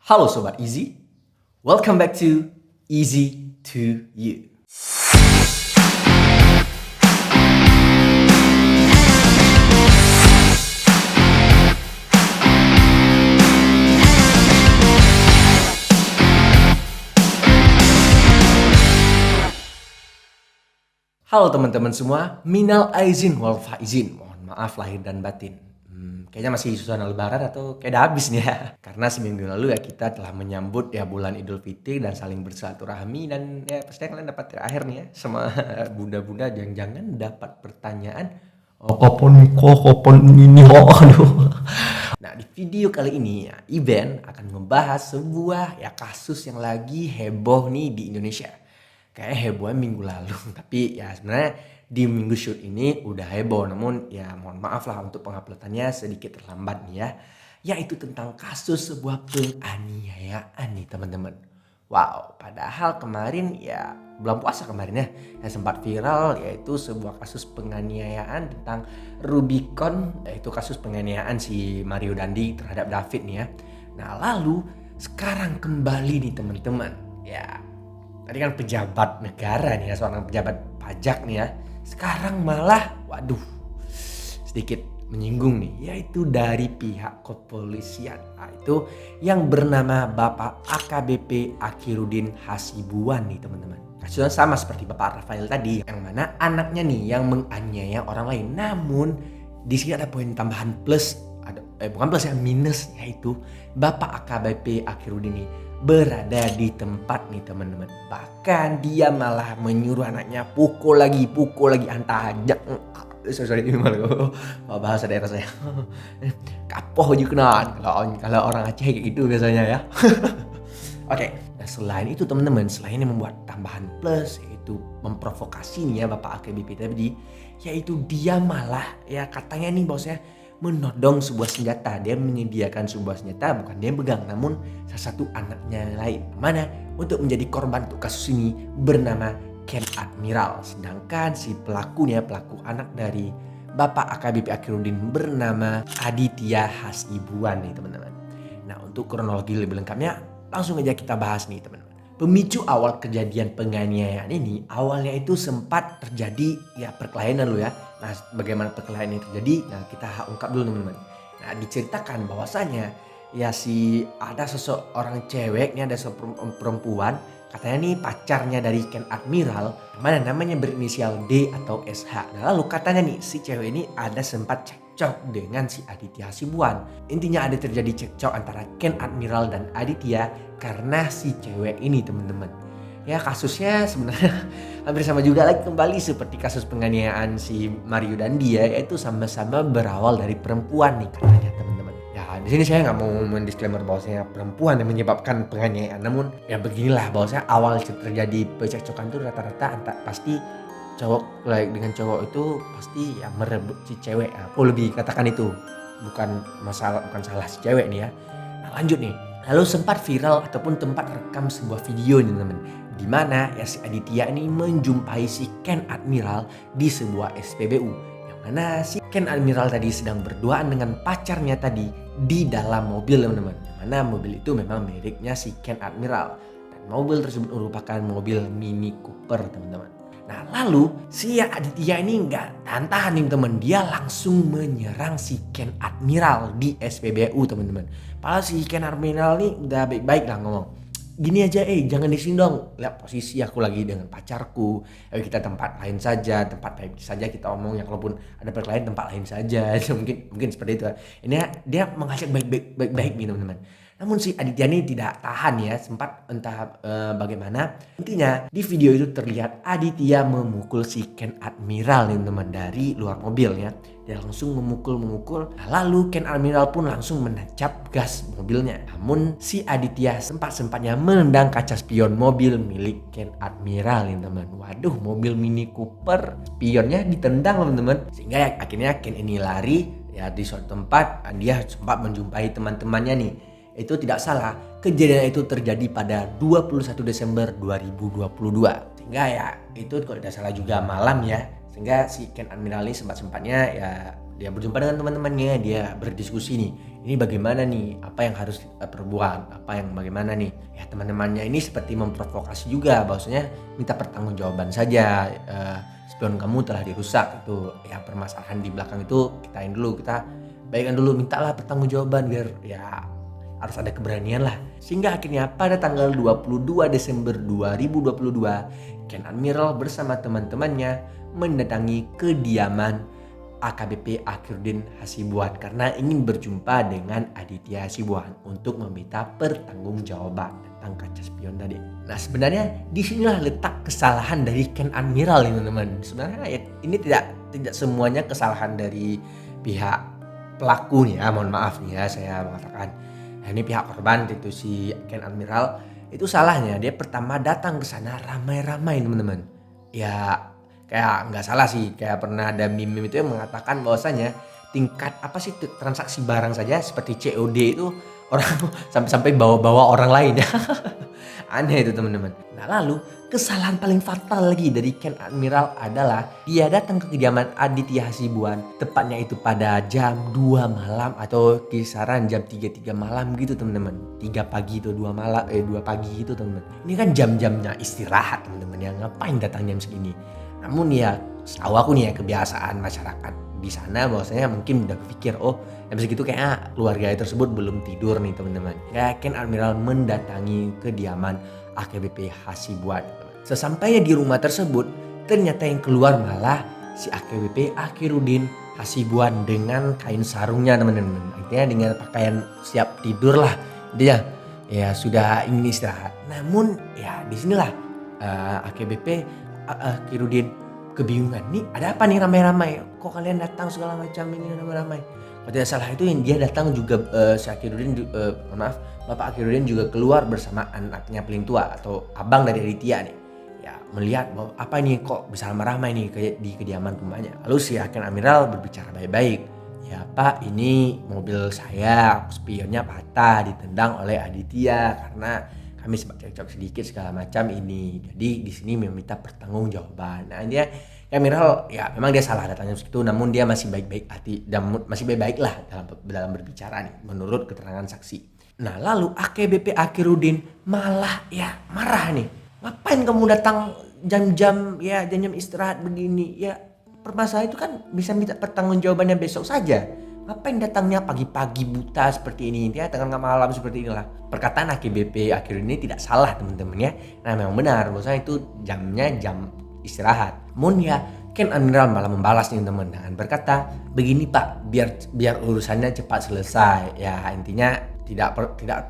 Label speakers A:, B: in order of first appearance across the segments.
A: Halo Sobat Easy, welcome back to Easy to You. Halo teman-teman semua, minal aizin wal faizin, mohon maaf lahir dan batin. Kayaknya masih suasana lebaran atau kayak udah habis nih ya. Karena seminggu lalu ya kita telah menyambut ya bulan Idul Fitri dan saling bersilaturahmi. Dan ya pastinya kalian dapat terakhir nih ya sama bunda-bunda jangan-jangan dapat pertanyaan, oh, kapan nikah, kapan ini, oh aduh. Nah di video kali ini ya Iben akan membahas sebuah ya kasus yang lagi heboh nih di Indonesia. Kayak hebohnya minggu lalu, tapi ya sebenarnya di minggu shoot ini udah heboh, namun ya mohon maaf lah untuk penguploadannya sedikit terlambat nih ya. Yaitu tentang kasus sebuah penganiayaan nih teman-teman. Wow, padahal kemarin ya bulan puasa kemarin ya yang sempat viral yaitu sebuah kasus penganiayaan tentang Rubicon, yaitu kasus penganiayaan si Mario Dandi terhadap David nih ya. Nah lalu sekarang kembali nih teman-teman ya. Tadi kan pejabat negara nih ya, seorang pejabat pajak nih ya. Sekarang malah, waduh, sedikit menyinggung nih, yaitu dari pihak kepolisian. Nah, itu yang bernama Bapak AKBP Akhiruddin Hasibuan nih teman-teman. Kasusnya sama seperti Bapak Rafael tadi, yang mana anaknya nih yang menganiaya orang lain. Namun di sini ada poin tambahan plus, bukan plus ya, minus, yaitu Bapak AKBP Akhiruddin nih berada di tempat nih teman-teman. Bahkan dia malah menyuruh anaknya pukul lagi hantar aja. Sorry ini malah bahasa daerah saya. Kapoh juga kalau orang Aceh kayak gitu biasanya ya. Oke, nah selain itu teman-teman, selain yang membuat tambahan plus yaitu memprovokasi nih ya Bapak AKBP tadi, yaitu dia malah ya katanya nih bosnya menodong sebuah senjata. Dia menyediakan sebuah senjata, bukan dia pegang, namun salah satu anaknya lain. Mana untuk menjadi korban untuk kasus ini bernama Ken Admiral. Sedangkan si pelaku anak dari Bapak AKBP Akhiruddin bernama Aditya Hasibuan nih teman-teman. Nah untuk kronologi lebih lengkapnya langsung aja kita bahas nih teman-teman. Pemicu awal kejadian penganiayaan ini awalnya itu sempat terjadi ya perkelahian dulu ya. Nah bagaimana perkelahian ini terjadi? Nah kita ungkap dulu teman-teman. Nah diceritakan bahwasanya ya ada seseorang cewek nih, ada seorang perempuan, katanya nih pacarnya dari Ken Admiral, mana namanya berinisial D atau SH. Nah lalu katanya nih si cewek ini ada sempat cekcok dengan si Aditya Hasibuan. Intinya ada terjadi cekcok antara Ken Admiral dan Aditya karena si cewek ini teman-teman. Ya kasusnya sebenarnya hampir sama juga lagi kembali seperti kasus penganiayaan si Mario Dandi ya, yaitu sama-sama berawal dari perempuan nih katanya teman-teman. Ya di sini saya nggak mau mendisklaimer bahwasanya perempuan yang menyebabkan penganiayaan, namun ya beginilah bahwasanya awal terjadi percekcokan itu rata-rata pasti cowok dengan cowok itu pasti ya merebut si cewek. Aku lebih katakan itu bukan salah si cewek nih ya. Nah lanjut nih. Lalu sempat viral ataupun tempat rekam sebuah video nih teman-teman, di mana ya si Aditya ini menjumpai si Ken Admiral di sebuah SPBU, yang mana si Ken Admiral tadi sedang berduaan dengan pacarnya tadi di dalam mobil teman-teman, yang mana mobil itu memang miliknya si Ken Admiral dan mobil tersebut merupakan mobil Mini Cooper teman-teman. Nah lalu si Aditya ini nggak tahan nih teman, dia langsung menyerang si Ken Admiral di SPBU teman-teman. Padahal si Ken Admiral ini udah baik-baik lah ngomong, gini aja jangan di sini dong, lihat posisi aku lagi dengan pacarku, kita tempat lain saja, tempat baik saja kita omong ya, kalaupun ada perkelahian tempat lain saja. mungkin seperti itu. Ini dia mengajak baik-baik nih teman-teman. Namun si Aditya ini tidak tahan ya, sempat entah bagaimana. Intinya di video itu terlihat Aditya memukul si Ken Admiral nih teman dari luar mobil ya. Dia langsung memukul. Nah, lalu Ken Admiral pun langsung menancap gas mobilnya. Namun si Aditya sempat-sempatnya menendang kaca spion mobil milik Ken Admiral nih teman. Waduh, mobil Mini Cooper, spionnya ditendang teman-teman. Sehingga ya, akhirnya Ken ini lari ya di suatu tempat. Dia sempat menjumpai teman-temannya nih. Itu tidak salah, kejadian itu terjadi pada 21 Desember 2022. Sehingga ya itu kalau tidak salah juga malam ya. Sehingga si Ken Admiral ini sempat-sempatnya ya dia berjumpa dengan teman-temannya, dia berdiskusi nih, ini bagaimana nih, apa yang harus kita perbuat, apa yang bagaimana nih. Ya teman-temannya ini seperti memprovokasi juga, bahwasanya minta pertanggungjawaban saja, spion kamu telah dirusak itu. Ya permasalahan di belakang itu kita baikkan dulu, mintalah pertanggungjawaban biar ya harus ada keberanian lah. Sehingga akhirnya pada tanggal 22 Desember 2022, Ken Admiral bersama teman-temannya mendatangi kediaman AKBP Akhirudin Hasibuan karena ingin berjumpa dengan Aditya Hasibuan untuk meminta pertanggungjawaban tentang kaca spion tadi. Nah sebenarnya disinilah letak kesalahan dari Ken Admiral ini teman-teman. Sebenarnya ya, ini tidak semuanya kesalahan dari pihak pelaku nih ya, mohon maaf nih ya saya mengatakan. Nah ini pihak korban itu si Ken Admiral itu salahnya dia pertama datang ke sana ramai-ramai teman-teman. Ya kayak nggak salah sih, kayak pernah ada meme itu yang mengatakan bahwasanya tingkat apa sih transaksi barang saja seperti COD itu orang sampai bawa-bawa orang lain ya. Aneh itu teman-teman. Nah lalu kesalahan paling fatal lagi dari Ken Admiral adalah dia datang ke kediaman Aditya Hasibuan tepatnya itu pada jam 2 malam atau kisaran jam 3 malam gitu teman-teman. 3 pagi itu 2 pagi itu teman-teman. Ini kan jam-jamnya istirahat teman-teman ya, ngapain datang jam segini. Namun ya setahu aku nih ya kebiasaan masyarakat di sana bahwasanya mungkin udah berpikir jam segitu kayaknya keluarga tersebut belum tidur nih teman-teman. Ya Ken Admiral mendatangi kediaman AKBP Hasibuan. Sesampainya di rumah tersebut ternyata yang keluar malah si AKBP Akhirudin Hasibuan dengan kain sarungnya teman-teman. Artinya dengan pakaian siap tidur lah dia ya sudah ingin istirahat. Namun ya disinilah AKBP Akhirudin kebingungan, nih ada apa nih ramai-ramai, kok kalian datang segala macam ini ramai-ramai. Kalau tidak salah itu yang dia datang juga si Akhirudin Bapak Akhirudin juga keluar bersama anaknya paling tua atau abang dari Aditya nih. Ya melihat bahwa apa ini kok bisa ramai-ramai nih di kediaman rumahnya. Lalu si Ken Admiral berbicara baik-baik. Ya Pak, ini mobil saya spionnya patah ditendang oleh Aditya karena kami sempat cekcok sedikit segala macam ini. Jadi di sini meminta pertanggungjawaban. Nah dia Admiral ya memang dia salah datangnya segitu, namun dia masih baik-baik hati dan masih baik-baik lah dalam berbicara nih menurut keterangan saksi. Nah lalu AKBP Akhirudin malah ya marah nih. Ngapain kamu datang jam-jam istirahat begini? Ya permasalahan itu kan bisa minta pertanggungjawabannya besok saja. Ngapain datangnya pagi-pagi buta seperti ini ya, tengah malam seperti inilah. Perkataan AKBP Akhirudin ini tidak salah teman-teman ya. Nah memang benar bahwasanya itu jamnya jam istirahat. Namun ya Ken Admiral malah membalas nih teman dengan berkata begini Pak, biar urusannya cepat selesai. Ya intinya tidak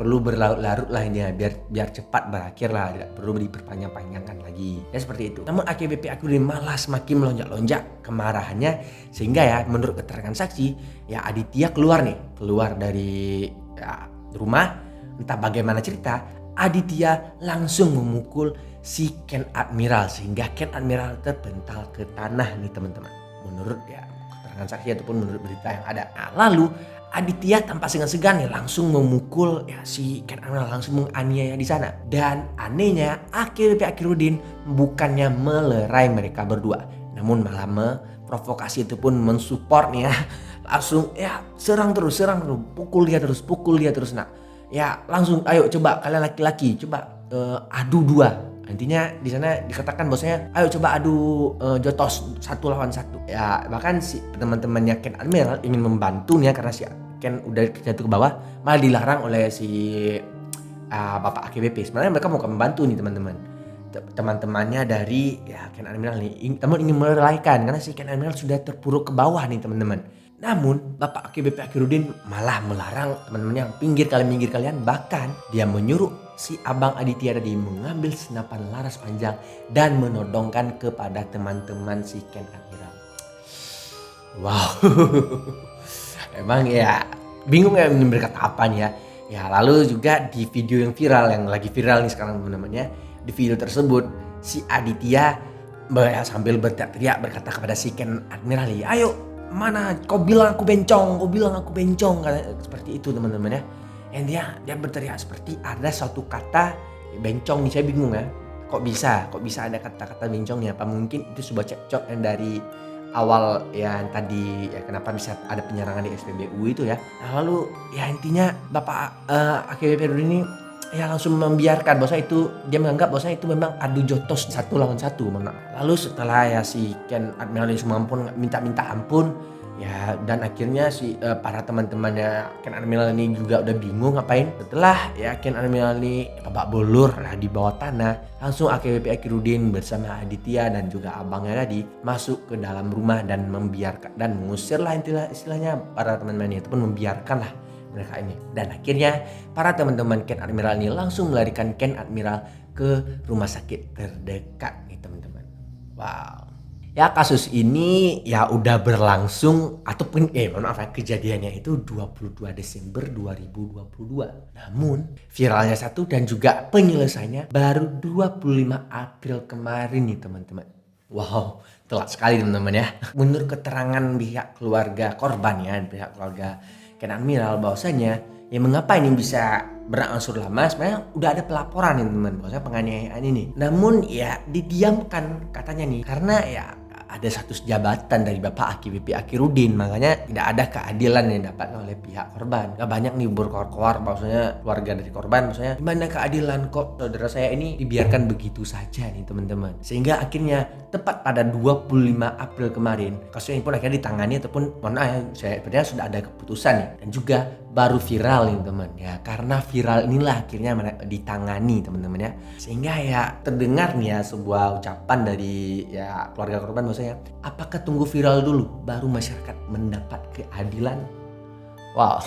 A: perlu berlarut-larut lah ini ya, biar cepat berakhir lah, tidak perlu diperpanjang-panjangkan lagi ya seperti itu. Namun AKBP Akhirudin malah semakin melonjak-lonjak kemarahannya sehingga ya menurut keterangan saksi ya Aditya keluar dari rumah, entah bagaimana cerita Aditya langsung memukul si Ken Admiral sehingga Ken Admiral terpental ke tanah nih teman-teman menurut ya keterangan saksi ataupun menurut berita yang ada. Nah, lalu Aditya tanpa segan-segan ya langsung memukul ya si Ken Admiral, langsung menganiaya di sana. Dan anehnya AKBP Akhirudin bukannya melerai mereka berdua, namun malah memprovokasi ataupun mensupport nih ya. Langsung ya serang terus, pukul dia terus. Nah ya langsung ayo coba kalian laki-laki coba adu dua. Intinya di sana dikatakan bahwasanya ayo coba adu jotos 1 lawan 1. Ya bahkan si teman-temannya Ken Admiral ingin membantu nih ya karena si Ken udah jatuh ke bawah, malah dilarang oleh si Bapak AKBP. Sebenarnya mereka mau membantu nih teman-teman. Teman-temannya dari ya Ken Admiral nih namun ingin melelaikan karena si Ken Admiral sudah terpuruk ke bawah nih teman-teman. Namun Bapak AKBP Akhirudin malah melarang teman-temannya minggir kalian, bahkan dia menyuruh si abang Aditya tadi mengambil senapan laras panjang dan menodongkan kepada teman-teman si Ken Admiral. Wow. Emang ya bingung ya ini berkata apa nih ya. Ya lalu juga di video yang viral, yang lagi viral nih sekarang teman-teman ya. Di video tersebut si Aditya sambil berteriak berkata kepada si Ken Admiral, ayo mana kau bilang aku bencong, seperti itu teman-teman ya. Yang dia berteriak seperti ada suatu kata bencong nih, saya bingung ya. kok bisa ada kata-kata bencong nih, apa mungkin itu sebuah cekcok yang dari awal yang tadi ya kenapa bisa ada penyerangan di SPBU itu ya. Nah, lalu ya intinya Bapak AKBP Rudin ini ya langsung membiarkan bahwa itu dia menganggap bahwa itu memang adu jotos satu lawan satu. Lalu setelah ya si Ken Admiral ini semua pun minta ampun ya, dan akhirnya si para teman-temannya Ken Admiral ini juga udah bingung ngapain. Setelah ya Ken Admiral ini babak belur lah di bawah tanah, langsung AKBP Akirudin bersama Aditya dan juga abangnya tadi masuk ke dalam rumah dan membiarkan dan mengusirlah istilahnya para teman-temannya itu pun membiarkanlah mereka ini. Dan akhirnya para teman-teman Ken Admiral ini langsung melarikan Ken Admiral ke rumah sakit terdekat nih teman-teman. Wow. Ya kasus ini ya udah berlangsung ataupun kejadiannya itu 22 Desember 2022. Namun viralnya satu dan juga penyelesaiannya baru 25 April kemarin nih teman-teman. Wow, telat sekali teman-teman ya. Menurut keterangan pihak keluarga korban ya, pihak keluarga Ken Admiral bahwasanya ya mengapa ini bisa berangsur lama, sebenarnya udah ada pelaporan nih teman-teman bahwasanya penganiayaan ini. Namun ya didiamkan katanya nih karena ya ada status jabatan dari Bapak AKBP Akirudin, makanya tidak ada keadilan yang dapat oleh pihak korban. Gak banyak nih berkoar-koar maksudnya keluarga dari korban, maksudnya gimana keadilan kok saudara saya ini dibiarkan begitu saja nih teman-teman. Sehingga akhirnya tepat pada 25 April kemarin kasus ini pun akhirnya ditangani ataupun sebenarnya sudah ada keputusan nih, dan juga baru viral nih teman ya, karena viral inilah akhirnya ditangani teman-teman ya, sehingga ya terdengar nih ya sebuah ucapan dari ya keluarga korban maksudnya, apakah tunggu viral dulu baru masyarakat mendapat keadilan? Wow,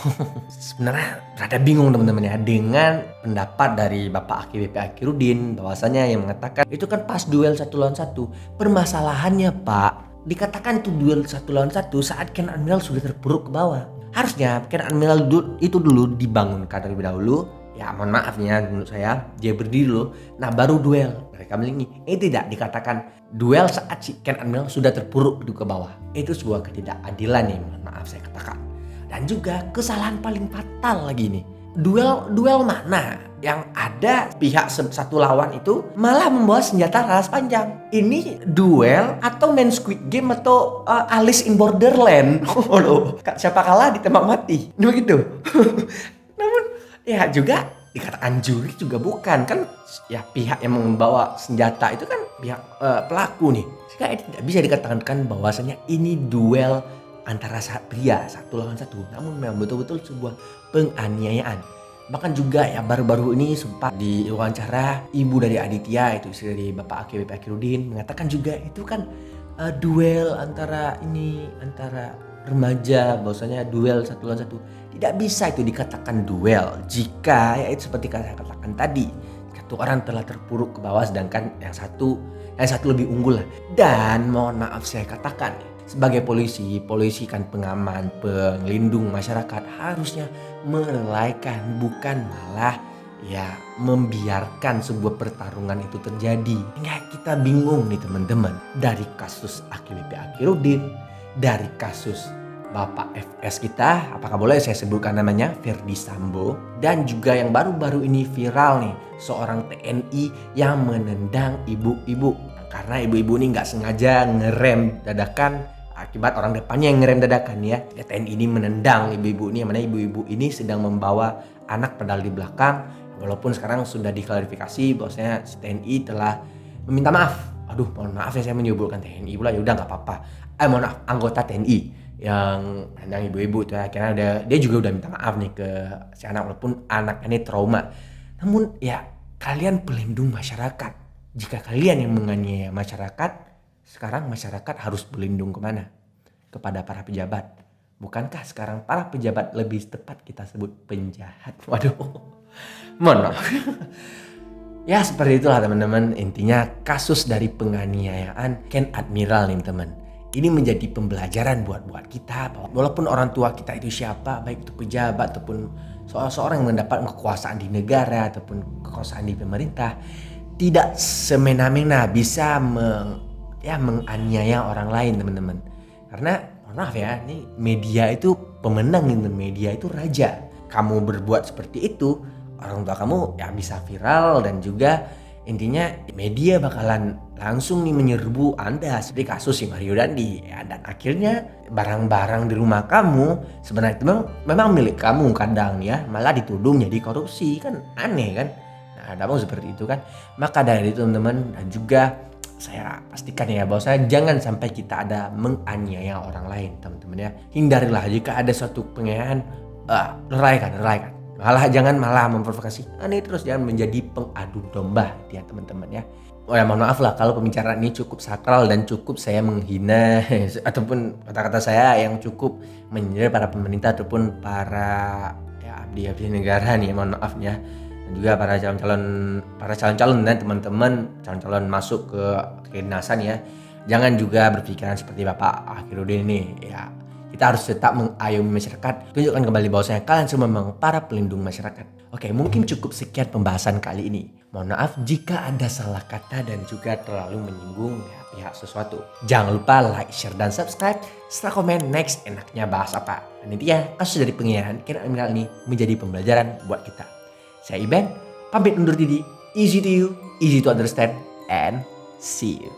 A: sebenarnya rada bingung teman-teman ya dengan pendapat dari Bapak AKBP Akirudin bahwasanya yang mengatakan itu kan pas duel 1 lawan 1. Permasalahannya Pak, dikatakan itu duel 1 lawan 1 saat Ken Admiral sudah terpuruk ke bawah. Harusnya Ken Admiral itu dulu dibangunkan terlebih dahulu. Ya mohon maaf nih ya, menurut saya dia berdiri dulu, nah baru duel. Mereka melinggi. Ini tidak dikatakan duel saat si Ken Admiral sudah terpuruk ke bawah. Itu sebuah ketidakadilan nih, mohon maaf saya katakan. Dan juga kesalahan paling fatal lagi nih. Duel mana yang ada pihak satu lawan itu malah membawa senjata raras panjang. Ini duel atau main Squid Game atau Alice in Borderland. Oh loh, siapa kalah ditembak mati. Ini begitu. Namun ya juga dikatakan juri juga bukan kan ya, pihak yang membawa senjata itu kan pihak pelaku nih. Sehingga tidak bisa dikatakan bahwasanya ini duel antara pria 1 lawan 1, namun memang betul-betul sebuah penganiayaan. Bahkan juga ya baru-baru ini sempat diwawancara ibu dari Aditya, itu istri dari Bapak AKBP Akirudin, mengatakan juga itu kan duel antara remaja, bahwasanya duel 1 lawan 1. Tidak bisa itu dikatakan duel jika ya itu seperti saya katakan tadi, satu orang telah terpuruk ke bawah sedangkan yang satu lebih unggul lah. Dan mohon maaf saya katakan, sebagai polisi kan pengaman, pelindung masyarakat, harusnya merelaikan bukan malah ya membiarkan sebuah pertarungan itu terjadi. Hingga kita bingung nih teman-teman, dari kasus AKBP Akirudin, dari kasus Bapak FS kita, apakah boleh saya sebutkan namanya, Verdi Sambo, dan juga yang baru-baru ini viral nih, seorang TNI yang menendang ibu-ibu karena ibu-ibu ini nggak sengaja ngerem dadakan, akibat orang depannya yang ngerem dadakan ya. TNI ini menendang ibu-ibu ini, yang mana ibu-ibu ini sedang membawa anak pedal di belakang. Walaupun sekarang sudah diklarifikasi bahwasanya si TNI telah meminta maaf. Aduh, mohon maaf ya saya menyebutkan TNI pula, ya udah nggak apa-apa. Mohon maaf, anggota TNI yang nendang ibu-ibu itu ya, karena dia juga udah minta maaf nih ke si anak, walaupun anak ini trauma. Namun ya kalian pelindung masyarakat. Jika kalian yang menganiaya masyarakat, sekarang masyarakat harus berlindung kemana? Kepada para pejabat. Bukankah sekarang para pejabat lebih tepat kita sebut penjahat? Waduh, mohon maaf. Ya seperti itulah teman-teman, intinya kasus dari penganiayaan Ken Admiral nih teman. Ini menjadi pembelajaran buat kita, bahwa walaupun orang tua kita itu siapa, baik itu pejabat ataupun seorang yang mendapat kekuasaan di negara ataupun kekuasaan di pemerintah, tidak semena-mena bisa menganiaya orang lain teman-teman. Karena mohon maaf ya, ini media itu pemenang, media itu raja. Kamu berbuat seperti itu, orang tua kamu ya bisa viral dan juga Intinya media bakalan langsung nih menyerbu Anda seperti kasus si Mario Dandi ya, dan akhirnya barang-barang di rumah kamu sebenarnya itu memang milik kamu kadang ya, malah dituduh jadi korupsi, kan aneh kan. Nah, ada mau seperti itu kan. Maka dari itu teman-teman, dan juga saya pastikan ya bahwa saya jangan sampai kita ada menganiaya orang lain teman-teman ya. Hindarilah jika ada suatu penganiayaan, leraikan. Malah memprovokasi. Ini terus jangan menjadi pengadu domba ya teman-teman ya. Oh ya, mohon maaf lah kalau pembicaraan ini cukup sakral dan cukup saya menghina ataupun kata-kata saya yang cukup menyindir para pemerintah ataupun para ya abdi negara nih, mohon maaf ya. Dan juga para calon-calon dan teman-teman calon-calon masuk ke kedinasan ya. Jangan juga berpikiran seperti Bapak Akhirudin ini ya. Kita harus tetap mengayomi masyarakat. Tunjukkan kembali bahwasanya kalian semua memang para pelindung masyarakat. Oke, mungkin cukup sekian pembahasan kali ini. Mohon maaf jika ada salah kata dan juga terlalu menyinggung ya, pihak sesuatu. Jangan lupa like, share, dan subscribe. Setelah komen next enaknya bahas apa. Dan intinya kasus dari penganiayaan kriminal ini menjadi pembelajaran buat kita. Saya Iben, pamit undur diri. Easy to you, easy to understand, and see you.